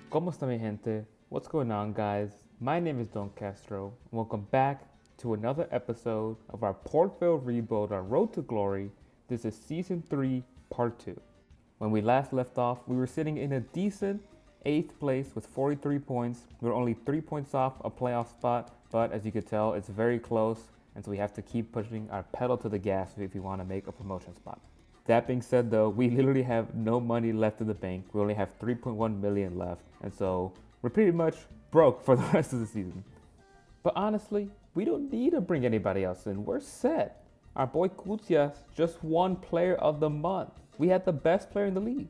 ¿Cómo está mi gente? What's going on, guys? My name is Don Castro, and welcome back to another episode of our Port Vale rebuild, our Road to Glory. This is Season 3, Part 2. When we last left off, we were sitting in a decent 8th place with 43 points. We were only 3 points off a playoff spot, but as you can tell, it's very close, and so we have to keep pushing our pedal to the gas if we want to make a promotion spot. That being said, though, we literally have no money left in the bank. We only have 3.1 million left, and so we're pretty much broke for the rest of the season. But honestly, we don't need to bring anybody else in. We're set. Our boy Kutias just won Player of the Month. We had the best player in the league.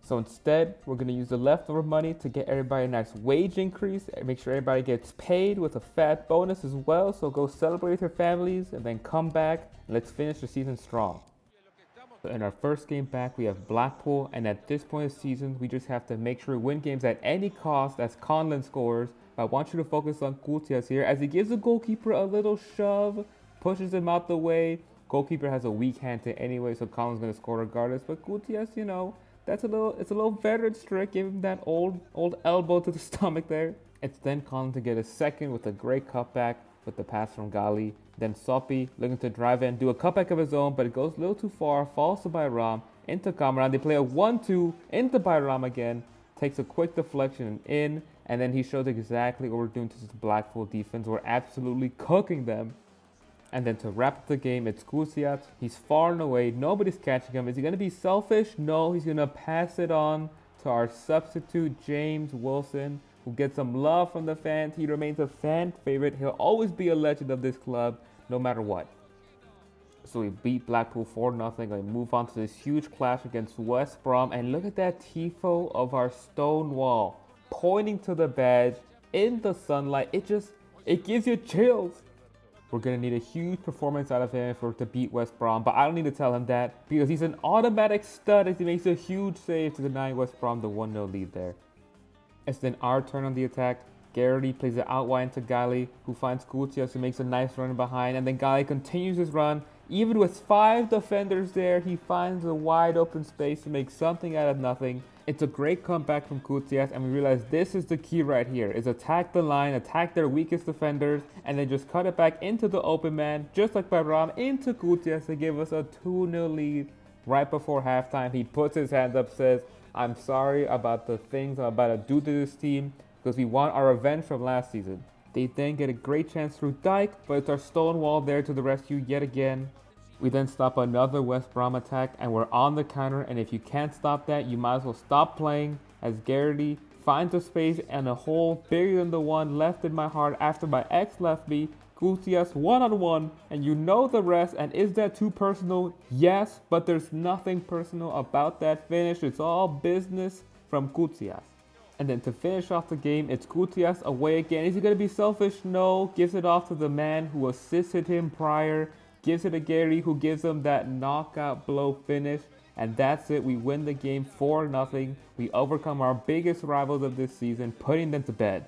So instead, we're going to use the leftover money to get everybody a nice wage increase and make sure everybody gets paid with a fat bonus as well. So go celebrate with your families and then come back and let's finish the season strong. So in our first game back, we have Blackpool, and at this point of the season, we just have to make sure we win games at any cost as Conlon scores. But I want you to focus on Kutias here as he gives the goalkeeper a little shove, pushes him out the way. Goalkeeper has a weak hand to anyway, so Conlon's going to score regardless. But Kutias, it's a little veteran trick. Give him that old elbow to the stomach there. It's then Conlon to get a second with a great cutback with the pass from Gali. Then Sopi looking to drive in, do a cutback of his own, but it goes a little too far, falls to Bayram, into Kamran. They play a 1-2 into Bayram again, takes a quick deflection and in, and then he shows exactly what we're doing to this Blackpool defense. We're absolutely cooking them. And then to wrap up the game, it's Kusiat. He's far and away. Nobody's catching him. Is he going to be selfish? No, he's going to pass it on to our substitute, James Wilson, who gets some love from the fans. He remains a fan favorite. He'll always be a legend of this club, no matter what. So we beat Blackpool 4-0 and move on to this huge clash against West Brom. And look at that tifo of our stone wall pointing to the badge in the sunlight. It gives you chills. We're going to need a huge performance out of him for to beat West Brom, but I don't need to tell him that because he's an automatic stud as he makes a huge save to deny West Brom the 1-0 lead there. It's then our turn on the attack. Garrity plays it out wide to Gali, who finds Kutias, who makes a nice run behind, and then Gali continues his run. Even with 5 defenders there, he finds a wide open space to make something out of nothing. It's a great comeback from Kutias, and we realize this is the key right here, is attack the line, attack their weakest defenders, and then just cut it back into the open man, just like Bayram, into Kutias to give us a 2-0 lead right before halftime. He puts his hands up, says, "I'm sorry about the things I'm about to do to this team because we want our revenge from last season." They then get a great chance through Dyke, but it's our stone wall there to the rescue yet again. We then stop another West Brom attack and we're on the counter, and if you can't stop that, you might as well stop playing as Garrity finds a space and a hole bigger than the one left in my heart after my ex left me. Kutias one-on-one, and you know the rest. And is that too personal? Yes, but there's nothing personal about that finish. It's all business from Kutias. And then to finish off the game, it's Kutias away again. Is he going to be selfish? No. Gives it off to the man who assisted him prior. Gives it to Gary, who gives him that knockout blow finish. And that's it. We win the game 4-0. We overcome our biggest rivals of this season, putting them to bed.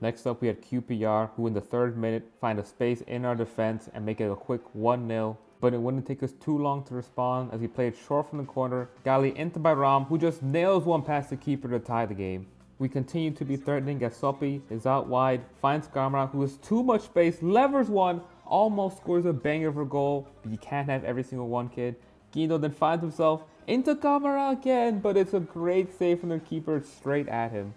Next up, we had QPR, who in the 3rd minute find a space in our defense and make it a quick 1-0. But it wouldn't take us too long to respond as he played short from the corner. Gali into Bayram, who just nails one past the keeper to tie the game. We continue to be threatening as Sopi is out wide, finds Kamara, who has too much space, levers one, almost scores a banger for goal, but you can't have every single one, kid. Guido then finds himself into Kamara again, but it's a great save from the keeper straight at him.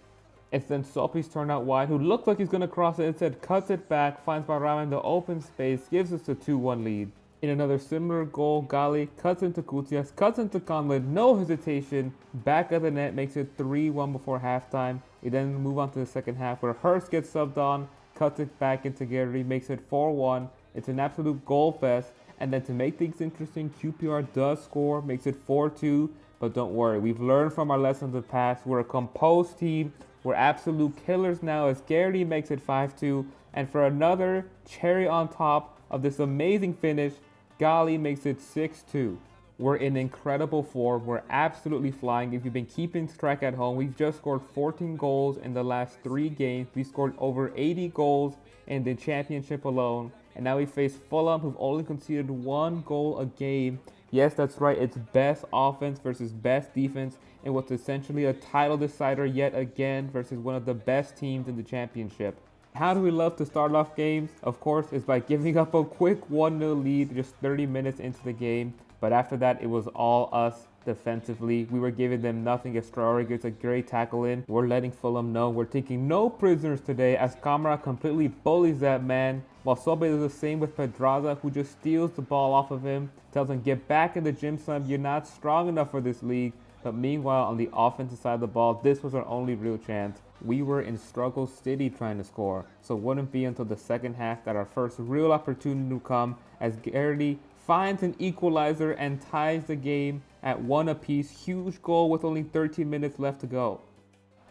It's then Sopi's turn out wide, who looks like he's going to cross it, instead cuts it back, finds Bayram in the open space, gives us a 2-1 lead. In another similar goal, Gali cuts into Kutias, cuts into Conlon, no hesitation, back of the net, makes it 3-1 before halftime. We then move on to the second half where Hurst gets subbed on, cuts it back into Gary, makes it 4-1. It's an absolute goal fest. And then to make things interesting, QPR does score, makes it 4-2. But don't worry, we've learned from our lessons of the past. We're a composed team. We're absolute killers now as Garrity makes it 5-2. And for another cherry on top of this amazing finish, Gali makes it 6-2. We're in incredible form. We're absolutely flying. If you've been keeping track at home, we've just scored 14 goals in the last 3 games. We scored over 80 goals in the championship alone. And now we face Fulham, who've only conceded 1 goal a game. Yes, that's right. It's best offense versus best defense in what's essentially a title decider yet again versus one of the best teams in the championship. How do we love to start off games? Of course, it's by giving up a quick 1-0 lead just 30 minutes into the game. But after that, it was all us defensively. We were giving them nothing. Estraori gets a great tackle in. We're letting Fulham know we're taking no prisoners today as Camara completely bullies that man. While Sobe does the same with Pedraza, who just steals the ball off of him. Tells him, get back in the gym, son. You're not strong enough for this league. But meanwhile, on the offensive side of the ball, this was our only real chance. We were in struggle city trying to score, so it wouldn't be until the second half that our first real opportunity would come as Garrity finds an equalizer and ties the game at 1 apiece. Huge goal with only 13 minutes left to go.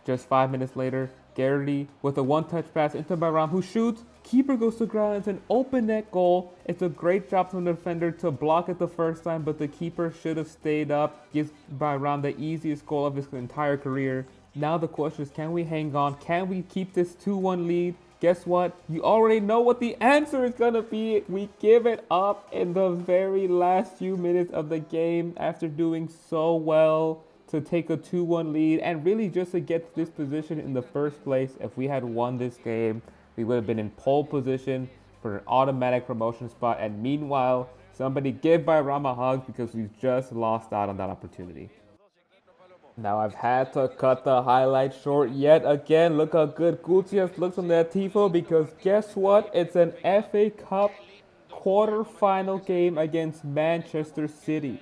Just 5 minutes later, Garrity with a one-touch pass into Bayram, who shoots. Keeper goes to ground. It's an open net goal. It's a great job from the defender to block it the first time, but the keeper should have stayed up. Gives Bayram the easiest goal of his entire career. Now the question is, can we hang on? Can we keep this 2-1 lead? Guess what? You already know what the answer is going to be. We give it up in the very last few minutes of the game after doing so well to take a 2-1 lead and really just to get to this position in the first place. If we had won this game, we would have been in pole position for an automatic promotion spot. And meanwhile, somebody give Bayram a hug because we've just lost out on that opportunity. Now I've had to cut the highlight short yet again. Look how good Gutiérrez looks on that tifo because guess what? It's an FA Cup quarter-final game against Manchester City.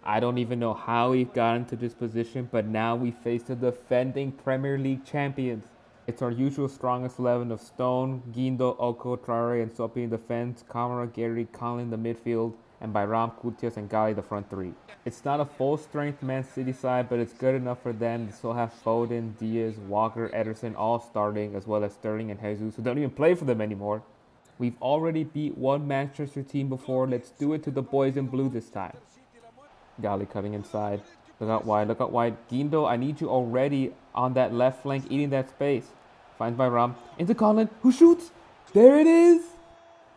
I don't even know how we got into this position, but now we face the defending Premier League champions. It's our usual strongest 11 of Stone, Guindo, Oko, Traore, and Sopi in defense, Camara, Gary, Collin in the midfield, and Bayram, Gutiérrez, and Gali the front three. It's not a full-strength Man City side, but it's good enough for them. They still have Foden, Diaz, Walker, Ederson all starting, as well as Sterling and Jesus, who don't even play for them anymore. We've already beat one Manchester team before. Let's do it to the boys in blue this time. Gali cutting inside. Look out wide, look out wide. Guindo, I need you already on that left flank, eating that space. Finds Bayram. Into Collin, who shoots. There it is.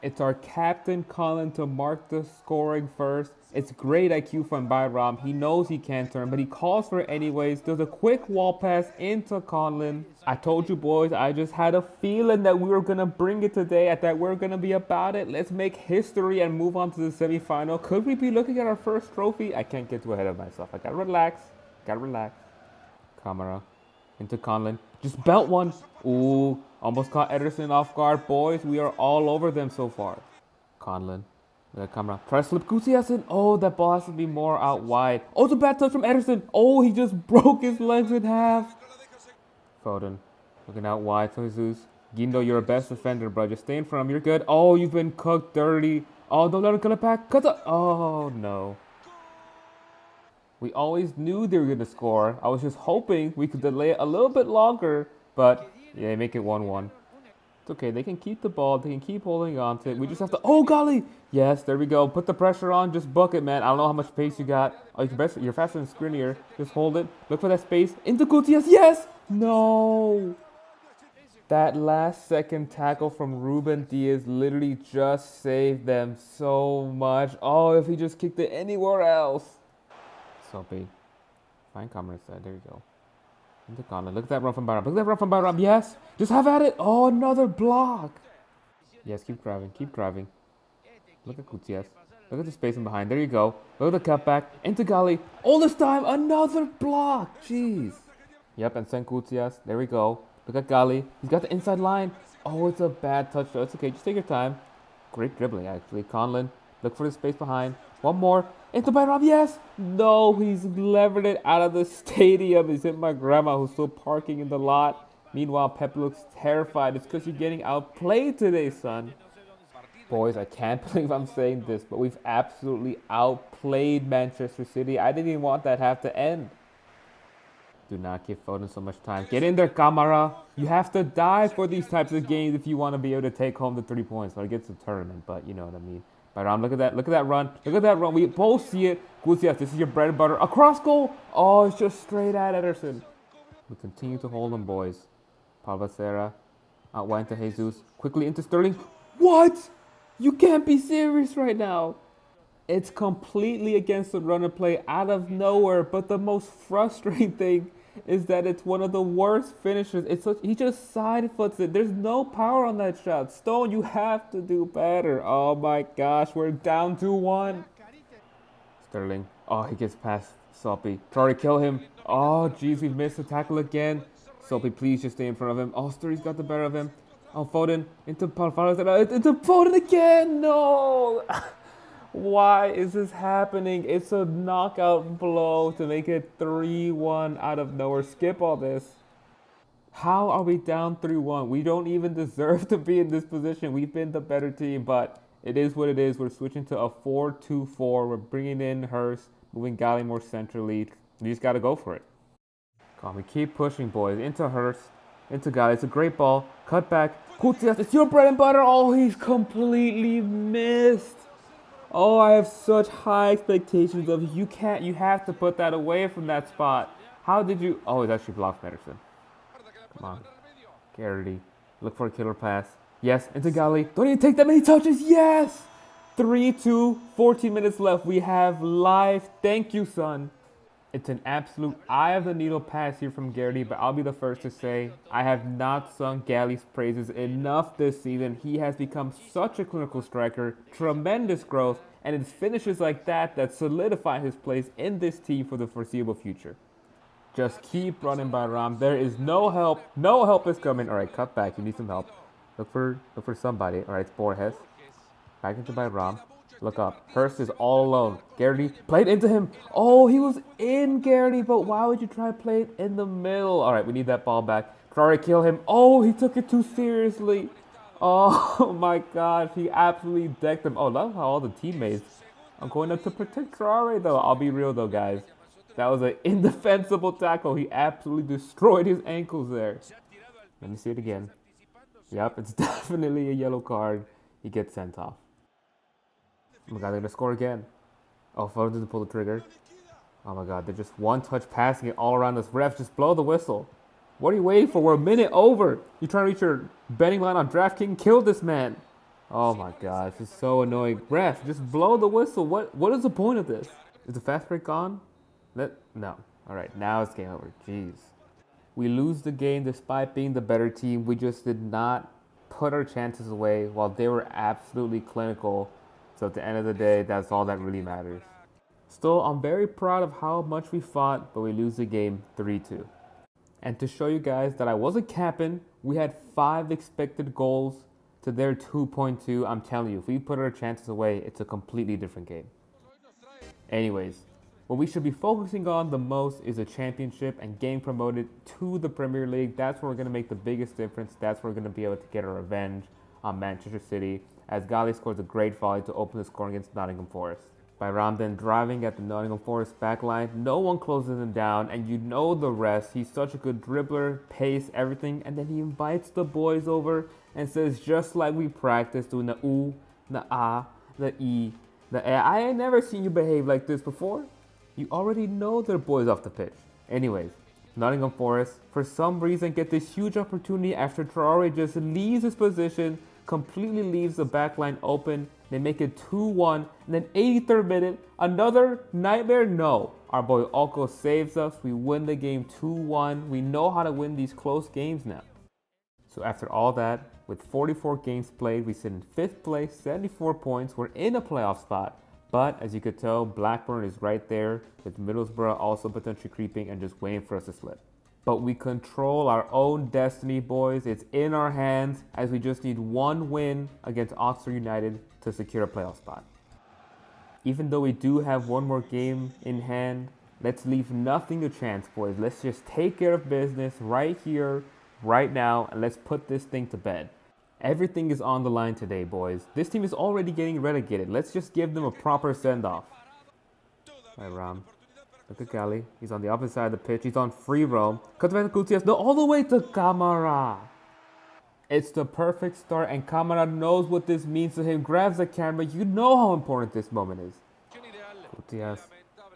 It's our captain Collin to mark the scoring first. It's great IQ from Bayram. He knows he can't turn, but he calls for it anyways. Does a quick wall pass into Collin. I told you boys, I just had a feeling that we were going to bring it today, that we're going to be about it. Let's make history and move on to the semifinal. Could we be looking at our first trophy? I can't get too ahead of myself. I got to relax. Camera into Collin. Just belt one. Ooh, almost caught Ederson off guard. Boys, we are all over them so far. Collin. Camera. Try to slip Gutiérrez in. Oh, that ball has to be more out wide. Oh, it's a bad touch from Ederson. Oh, he just broke his legs in half. Foden. Looking out wide for Jesus. Guindo, you're a best defender, bro. Just stay in front of him. You're good. Oh, you've been cooked dirty. Oh, don't let him cut it back. Cut the... Oh, no. We always knew they were going to score. I was just hoping we could delay it a little bit longer. But, yeah, make it 1-1. It's okay. They can keep the ball. They can keep holding on to it. We just have to... Oh, golly! Yes, there we go. Put the pressure on. Just book it, man. I don't know how much pace you got. Oh, you're faster than Skriniar. Just hold it. Look for that space. Into Gutiérrez. Yes! No! That last second tackle from Ruben Diaz literally just saved them so much. Oh, if he just kicked it anywhere else. So big. Fine camera side. There you go. Into Collin. Look at that run from Bayram. Look at that run from Bayram. Yes! Just have at it. Oh, another block. Yes, keep driving. Keep driving. Look at Gutiérrez. Look at the space in behind. There you go. Look at the cutback. Into Gali. All this time, another block. Jeez. Yep, and send Gutiérrez. There we go. Look at Gali. He's got the inside line. Oh, it's a bad touch, though. It's okay. Just take your time. Great dribbling, actually. Collin. Look for the space behind. One more. Into Bayram. Yes. No, he's levered it out of the stadium. He's hit my grandma who's still parking in the lot. Meanwhile, Pep looks terrified. It's because you're getting outplayed today, son. Boys, I can't believe I'm saying this, but we've absolutely outplayed Manchester City. I didn't even want that half to end. Do not give Foden so much time. Get in there, Camara. You have to die for these types of games if you want to be able to take home the 3 points. Well, it gets the tournament, but you know what I mean. Bayram, look at that. Look at that run. Look at that run. We both see it. Gutiérrez, this is your bread and butter. Across goal. Oh, it's just straight at Ederson. We continue to hold them, boys. Palvacera. Out wide to Jesus. Quickly into Sterling. What? You can't be serious right now. It's completely against the runner play out of nowhere. But the most frustrating thing is that it's one of the worst finishes. He just side foots it. There's no power on that shot. Stone, you have to do better. Oh my gosh, we're down 2-1. Sterling. Oh, he gets past Soppy. Try to kill him. Oh, jeez, we've missed the tackle again. Soppy, please just stay in front of him. Oh, Sturry's got the better of him. Oh, Foden into Palfares. Into Foden again. No. Why is this happening? It's a knockout blow to make it 3-1 out of nowhere. Skip all this. How are we down 3-1? We don't even deserve to be in this position. We've been the better team, but it is what it is. We're switching to a 4-2-4. We're bringing in Hurst, moving Galley more centrally. We just got to go for it. Come on, we keep pushing, boys. Into Hurst, into Galley. It's a great ball. Cut back. Kutias, it's your bread and butter. Oh, he's completely missed. Oh, I have such high expectations of you. You have to put that away from that spot. How did you? Oh, it's actually blocked Pedersen. Come on. Garrity. Look for a killer pass. Yes, into Galley. Don't even take that many touches. Yes! 3-2, 14 minutes left. We have life. Thank you, son. It's an absolute eye of the needle pass here from Garrity, but I'll be the first to say I have not sung Galley's praises enough this season. He has become such a clinical striker, tremendous growth, and it's finishes like that solidify his place in this team for the foreseeable future. Just keep running by Ram. There is no help. No help is coming. All right, cut back. You need some help. Look for somebody. All right, it's Borges. Back into by Ram. Look up. Hurst is all alone. Garrity played into him. Oh, he was in Garrity, but why would you try to play it in the middle? All right, we need that ball back. Try to kill him. Oh, he took it too seriously. Oh my gosh, he absolutely decked him. Oh, love how all the teammates are going up to protect Traore though. I'll be real though, guys. That was an indefensible tackle. He absolutely destroyed his ankles there. Let me see it again. Yep, it's definitely a yellow card. He gets sent off. Oh my god, they're gonna score again. Oh, Foden didn't pull the trigger. Oh my god, they're just one-touch passing it all around us. Ref, just blow the whistle. What are you waiting for? We're a minute over. You trying to reach your betting line on DraftKings? Kill this man. Oh my gosh, this is so annoying. Ref, just blow the whistle. What is the point of this? Is the fast break gone? No. All right, now it's game over. Jeez. We lose the game despite being the better team. We just did not put our chances away while they were absolutely clinical. So at the end of the day, that's all that really matters. Still, I'm very proud of how much we fought, but we lose the game 3-2. And to show you guys that I wasn't capping, we had 5 expected goals to their 2.2. I'm telling you, if we put our chances away, it's a completely different game. Anyways, what we should be focusing on the most is a championship and getting promoted to the Premier League. That's where we're going to make the biggest difference. That's where we're going to be able to get our revenge on Manchester City, as Galley scores a great volley to open the scoring against Nottingham Forest. By Ramden driving at the Nottingham Forest backline, no one closes him down, and you know the rest. He's such a good dribbler, pace, everything, and then he invites the boys over and says, just like we practiced, doing the ooh, the ah, the e, the a. I ain't never seen you behave like this before. You already know they're boys off the pitch. Anyways, Nottingham Forest, for some reason, get this huge opportunity after Traore just leaves his position, completely leaves the back line open. They make it 2-1. And then 83rd minute, another nightmare? No. Our boy Oko saves us. We win the game 2-1. We know how to win these close games now. So after all that, with 44 games played, we sit in 5th place, 74 points. We're in a playoff spot. But as you could tell, Blackburn is right there, with Middlesbrough also potentially creeping and just waiting for us to slip. But we control our own destiny, boys. It's in our hands, as we just need one win against Oxford United to secure a playoff spot. Even though we do have one more game in hand, let's leave nothing to chance, boys. Let's just take care of business right here, right now, and let's put this thing to bed. Everything is on the line today, boys. This team is already getting relegated. Let's just give them a proper send-off. All right, Ram. Look at Galley. He's on the opposite side of the pitch. He's on free roam. Cut back to Gutiérrez. No, all the way to Camara. It's the perfect start, and Camara knows what this means to him. Grabs the camera. You know how important this moment is. Gutiérrez,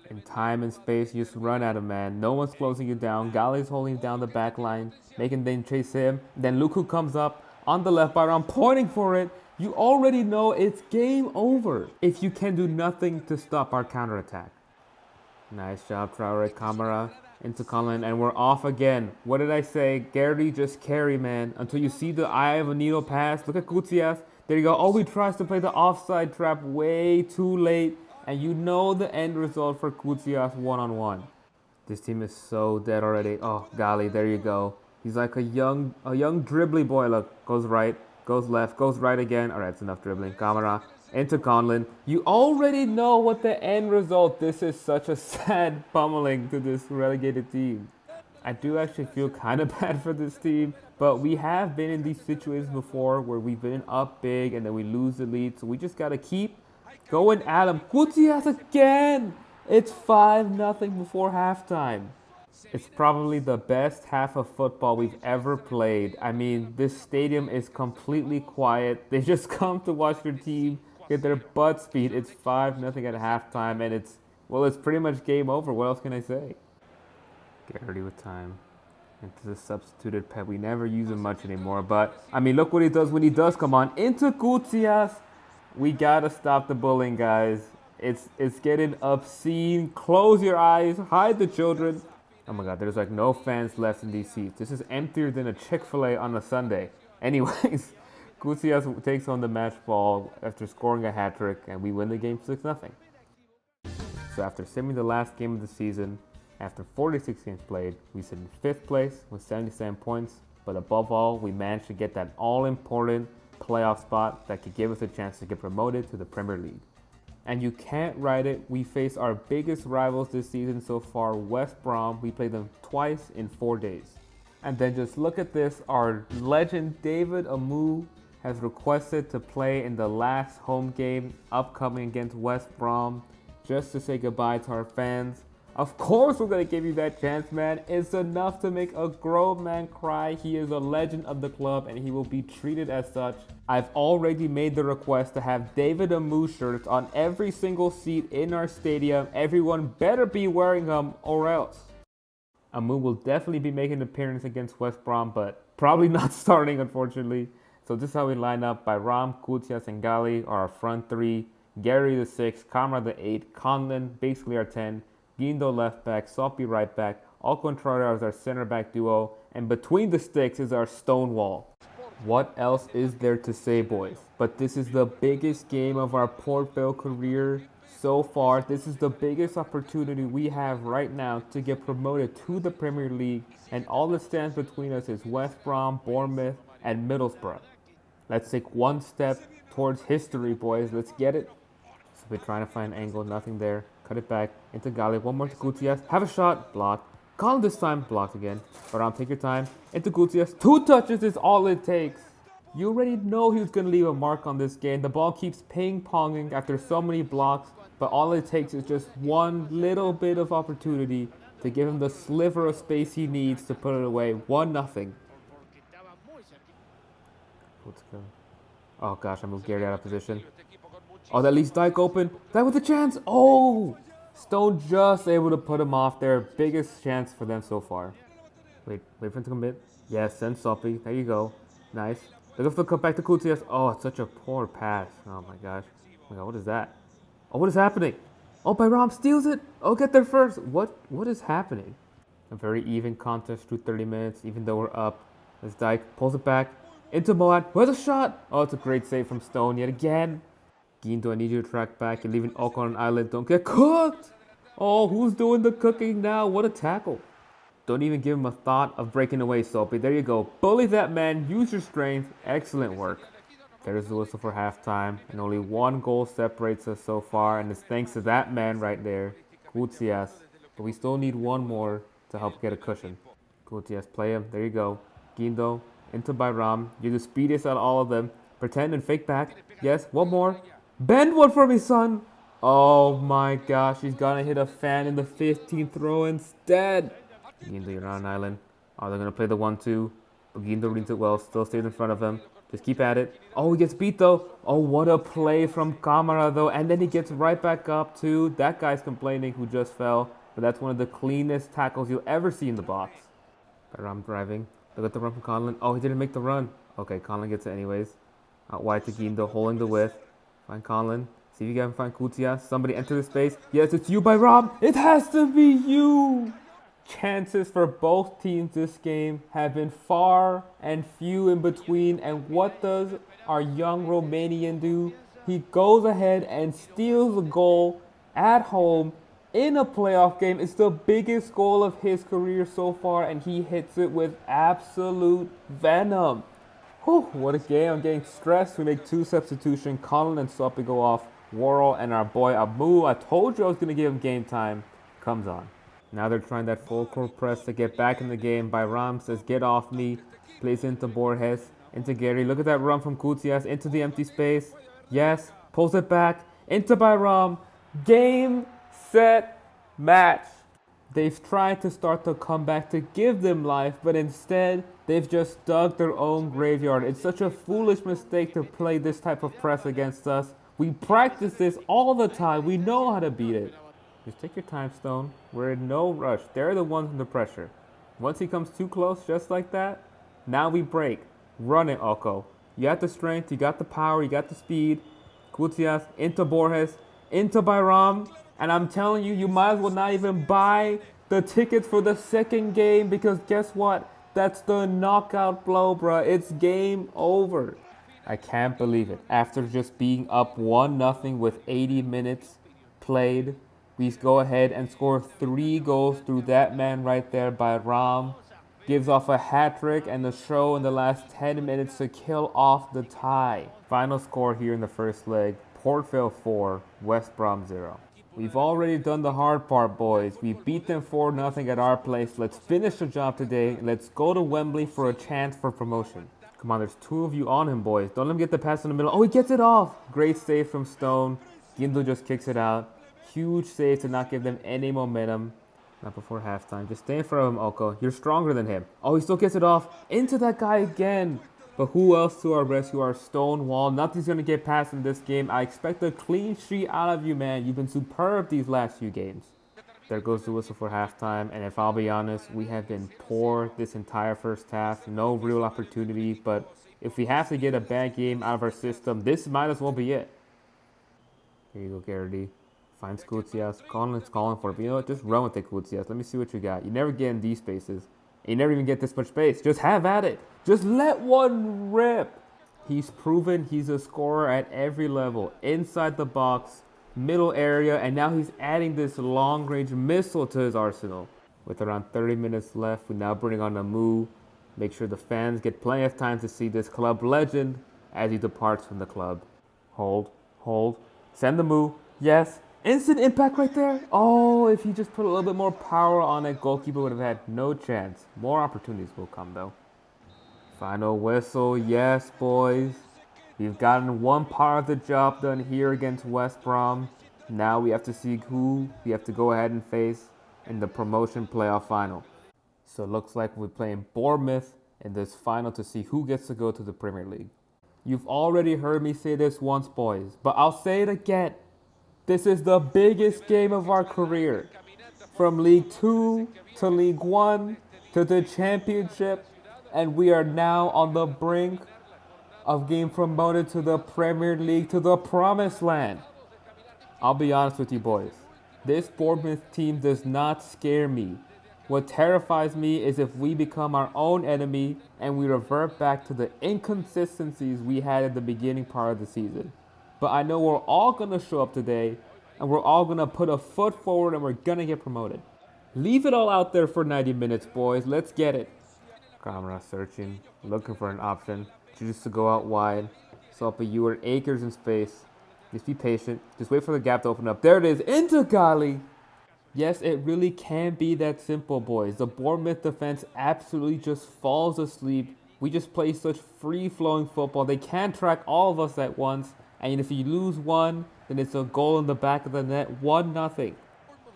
in time and space, you just run at him, man. No one's closing you down. Galley's holding down the back line, making them chase him. Then Luku comes up on the left by Ram, pointing for it. You already know it's game over if you can do nothing to stop our counterattack. Nice job, Traore. Camera into Colin, and we're off again. What did I say? Gary, just carry, man. Until you see the eye of a needle pass. Look at Gutierrez. There you go. Oh, he tries to play the offside trap way too late. And you know the end result for Gutierrez one-on-one. This team is so dead already. Oh, golly, there you go. He's like a young dribbly boy. Look, goes right, goes left, goes right again. All right, it's enough dribbling. Camera into Conlon. You already know what the end result. This is such a sad pummeling to this relegated team. I do actually feel kind of bad for this team, but we have been in these situations before where we've been up big and then we lose the lead. So we just got to keep going at him. Gutierrez again. It's 5-0 before halftime. It's probably the best half of football we've ever played. I mean, this stadium is completely quiet. They just come to watch their team get their butts beat. It's 5-0 at halftime, and it's pretty much game over. What else can I say? Garrity with time. Into the substituted Pep. We never use him much anymore, but, I mean, look what he does when he does come on. Into Gutierrez. We gotta stop the bullying, guys. It's getting obscene. Close your eyes. Hide the children. Oh my god, there's like no fans left in these seats. This is emptier than a Chick-fil-A on a Sunday. Anyways, Gutierrez takes on the match ball after scoring a hat-trick, and we win the game 6-0. So after simming the last game of the season, after 46 games played, we sit in 5th place with 77 points. But above all, we managed to get that all-important playoff spot that could give us a chance to get promoted to the Premier League. And you can't write it. We face our biggest rivals this season so far, West Brom. We played them twice in 4 days. And then just look at this. Our legend David Amu has requested to play in the last home game upcoming against West Brom just to say goodbye to our fans. Of course we're going to give you that chance, man. It's enough to make a grown man cry. He is a legend of the club and he will be treated as such. I've already made the request to have David Amu shirts on every single seat in our stadium. Everyone better be wearing them or else. Amu will definitely be making an appearance against West Brom, but probably not starting, unfortunately. So this is how we line up. Bayram, Gutierrez, and Gali are our front 3. Gary the 6, Kamra the 8, Conlon basically our 10. Guindo left back, Soppy right back, Alcantara is our center back duo, and between the sticks is our stone wall. What else is there to say, boys? But this is the biggest game of our Port Vale career so far. This is the biggest opportunity we have right now to get promoted to the Premier League, and all that stands between us is West Brom, Bournemouth, and Middlesbrough. Let's take one step towards history, boys. Let's get it. So we're trying to find an angle, nothing there. Cut it back into Gali. One more to Gutierrez. Have a shot. Blocked. Call him this time. Blocked again. Around, take your time. Into Gutierrez. 2 touches is all it takes. You already know he was going to leave a mark on this game. The ball keeps ping-ponging after so many blocks. But all it takes is just one little bit of opportunity to give him the sliver of space he needs to put it away. 1-0. Let's go. Oh gosh, I moved Gary out of position. Oh, that leaves Dyke open. That was a chance. Oh! Stone just able to put him off there. Biggest chance for them so far. Wait for him to commit. Yes, send Soppy. There you go. Nice. They're going to come back to Gutierrez. Oh, it's such a poor pass. Oh my gosh. Oh my god, what is that? Oh, what is happening? Oh, Bayram steals it. Oh, get there first. What is happening? A very even contest through 30 minutes, even though we're up. As Dyke pulls it back into Moat. Where's the shot? Oh, it's a great save from Stone yet again. Guindo, I need you to track back. You're leaving Oak on an island. Don't get cooked. Oh, who's doing the cooking now? What a tackle. Don't even give him a thought of breaking away, Soapy. There you go. Bully that man. Use your strength. Excellent work. There's the whistle for halftime. And only 1 goal separates us so far. And it's thanks to that man right there, Gutierrez. But we still need 1 more to help get a cushion. Gutierrez, play him. There you go. Guindo into Bayram. You're the speediest out of all of them. Pretend and fake back. Yes, 1 more. Bend one for me, son. Oh my gosh, he's gonna hit a fan in the 15th row instead. Guindo, you're on an island. Oh, they're gonna play the 1-2. But Guindo reads it well, still stays in front of him. Just keep at it. Oh, he gets beat though. Oh, what a play from Kamara though. And then he gets right back up too. That guy's complaining who just fell. But that's one of the cleanest tackles you'll ever see in the box. Bayram driving. Look at the run from Conlon. Oh, he didn't make the run. Okay, Conlon gets it anyways. Out wide to Guindo, holding the width. Find Colin. See if you can find Kutia. Somebody enter the space. Yes, it's you by Rob. It has to be you. Chances for both teams this game have been far and few in between. And what does our young Romanian do? He goes ahead and steals a goal at home in a playoff game. It's the biggest goal of his career so far, and he hits it with absolute venom. Whew, what a game. I'm getting stressed. We make 2 substitutions. Colin and Soppy go off. Worrell and our boy Abu, I told you I was going to give him game time, comes on. Now they're trying that full court press to get back in the game. Bayram says, get off me. Plays into Borges, into Gary. Look at that run from Kutias into the empty space. Yes, pulls it back into Bayram. Game, set, match. They've tried to start the comeback to give them life, but instead, they've just dug their own graveyard. It's such a foolish mistake to play this type of press against us. We practice this all the time. We know how to beat it. Just take your time, Stone. We're in no rush. They're the ones under pressure. Once he comes too close, just like that, now we break. Run it, Oko. You got the strength, you got the power, you got the speed. Kutias into Borges, into Bayram. And I'm telling you, you might as well not even buy the tickets for the second game, because guess what? That's the knockout blow, bruh. It's game over. I can't believe it. After just being up 1-0 with 80 minutes played, we go ahead and score 3 goals through that man right there by Ram. Gives off a hat trick and the show in the last 10 minutes to kill off the tie. Final score here in the first leg, Port Vale 4, West Brom 0. We've already done the hard part, boys. We beat them 4-0 at our place. Let's finish the job today. Let's go to Wembley for a chance for promotion. Come on, there's 2 of you on him, boys. Don't let him get the pass in the middle. Oh, he gets it off. Great save from Stone. Guindo just kicks it out. Huge save to not give them any momentum. Not before halftime. Just stay in front of him, Oko. You're stronger than him. Oh, he still gets it off. Into that guy again. But who else to our rescue? Our Stonewall. Nothing's going to get past in this game. I expect a clean sheet out of you, man. You've been superb these last few games. There goes the whistle for halftime. And if I'll be honest, we have been poor this entire first half. No real opportunity. But if we have to get a bad game out of our system, this might as well be it. Here you go, Garrity. Finds Kutias. Colin's calling for it. But you know what? Just run with it, Kutias. Let me see what you got. You never get in these spaces. You never even get this much space. Just have at it. Just let one rip. He's proven he's a scorer at every level. Inside the box, middle area, and now he's adding this long-range missile to his arsenal. With around 30 minutes left, we now bring on Amu. Make sure the fans get plenty of time to see this club legend as he departs from the club. Hold. Send the move. Yes. Instant impact right there. Oh, if he just put a little bit more power on it, goalkeeper would have had no chance. More opportunities will come, though. Final whistle. Yes, boys. We've gotten one part of the job done here against West Brom. Now we have to see who we have to go ahead and face in the promotion playoff final. So it looks like we're playing Bournemouth in this final to see who gets to go to the Premier League. You've already heard me say this once, boys, but I'll say it again. This is the biggest game of our career. From League 2 to League 1 to the Championship, and we are now on the brink of getting promoted to the Premier League, to the Promised Land. I'll be honest with you, boys. This Bournemouth team does not scare me. What terrifies me is if we become our own enemy and we revert back to the inconsistencies we had at the beginning part of the season. But I know we're all going to show up today, and we're all going to put a foot forward, and we're going to get promoted. Leave it all out there for 90 minutes, boys. Let's get it. Camera searching, looking for an option. Just to go out wide. So up you are acres in space. Just be patient. Just wait for the gap to open up. There it is. Into Gali. Yes, it really can be that simple, boys. The Bournemouth defense absolutely just falls asleep. We just play such free-flowing football. They can't track all of us at once. And if you lose one, then it's a goal in the back of the net. 1-0.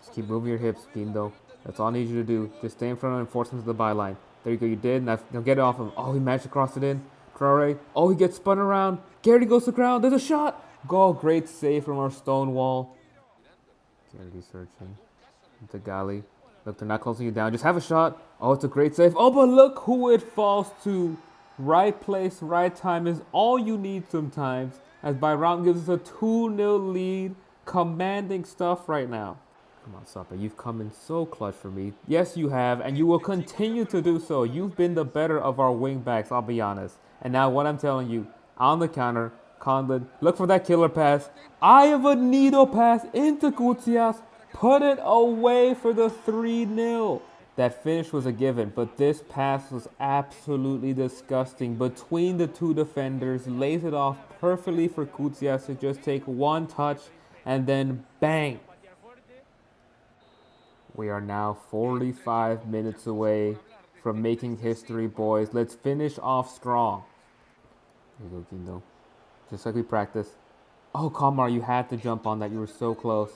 Just keep moving your hips, Guindo. That's all I need you to do. Just stay in front and force him to the byline. There you go, you did. Now get it off him. Oh, he managed to cross it in. Traore. Oh, he gets spun around. Garrity goes to the ground. There's a shot. Goal. Great save from our Stonewall. Garrity searching. Into Gali. Look, they're not closing you down. Just have a shot. Oh, it's a great save. Oh, but look who it falls to. Right place, right time is all you need sometimes, as Byram gives us a 2-0 lead, commanding stuff right now. Come on, Supper, you've come in so clutch for me. Yes, you have, and you will continue to do so. You've been the better of our wingbacks, I'll be honest. And now what I'm telling you, on the counter, Conlon, look for that killer pass. I have a needle pass into Gutias. Put it away for the 3-0. That finish was a given, but this pass was absolutely disgusting. Between the two defenders, lays it off perfectly for Gutias to just take one touch and then bang. We are now 45 minutes away from making history, boys. Let's finish off strong. Here you go, Kindo. Just like we practiced. Oh, Kamar, you had to jump on that. You were so close.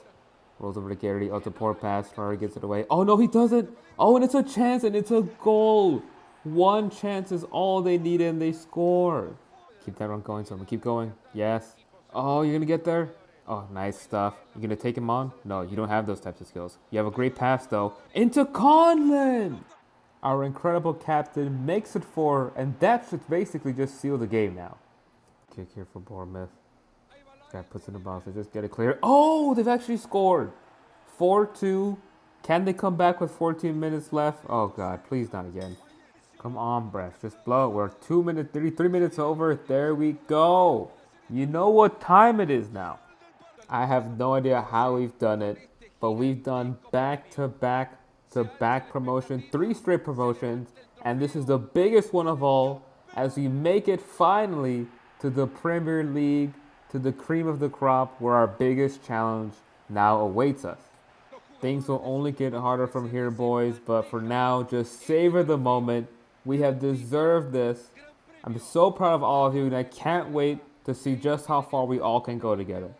Rolls over to Garrity. Oh, it's a poor pass. Ferrari gets it away. Oh, no, he doesn't. Oh, and it's a chance, and it's a goal. One chance is all they needed, and they score. Keep that run going, Someone. Keep going. Yes. Oh, you're going to get there? Oh, nice stuff. You're going to take him on? No, you don't have those types of skills. You have a great pass, though. Into Conlon! Our incredible captain makes it 4, and that should basically just seal the game now. Kick here for Bournemouth. This guy puts in the box. They just get it clear. Oh, they've actually scored. 4-2. Can they come back with 14 minutes left? Oh, God. Please not again. Come on, Bresh. Just blow it. We're 2 minutes, 3 minutes over. There we go. You know what time it is now. I have no idea how we've done it, but we've done back-to-back promotion, 3 straight promotions, and this is the biggest one of all as we make it finally to the Premier League, to the cream of the crop where our biggest challenge now awaits us. Things will only get harder from here, boys, but for now, just savor the moment. We have deserved this. I'm so proud of all of you, and I can't wait to see just how far we all can go together.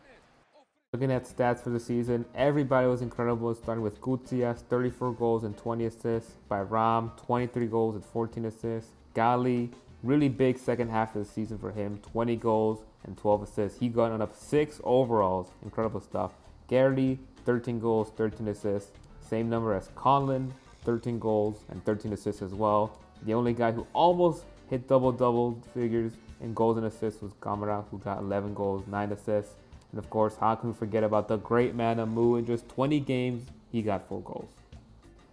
Looking at stats for the season, everybody was incredible, starting with Gutias, 34 goals and 20 assists. By Ram, 23 goals and 14 assists. Gali, really big second half of the season for him, 20 goals and 12 assists. He got on up 6 overalls, incredible stuff. Garrity, 13 goals, 13 assists. Same number as Conlon, 13 goals and 13 assists as well. The only guy who almost hit double figures in goals and assists was Gamera, who got 11 goals, 9 assists. And of course, how can we forget about the great man Amu? In just 20 games, he got 4 goals.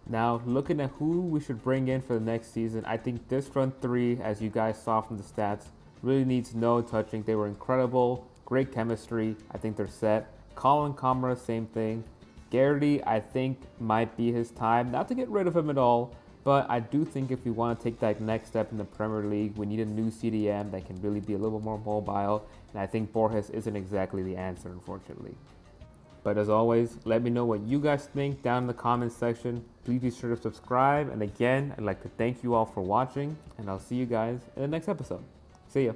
Now, looking at who we should bring in for the next season, I think this front 3, as you guys saw from the stats, really needs no touching. They were incredible, great chemistry. I think they're set. Colin Kamara, same thing. Garrity, I think, might be his time. Not to get rid of him at all, but I do think if we want to take that next step in the Premier League, we need a new CDM that can really be a little more mobile. And I think Borges isn't exactly the answer, unfortunately. But as always, let me know what you guys think down in the comments section. Please be sure to subscribe. And again, I'd like to thank you all for watching. And I'll see you guys in the next episode. See ya.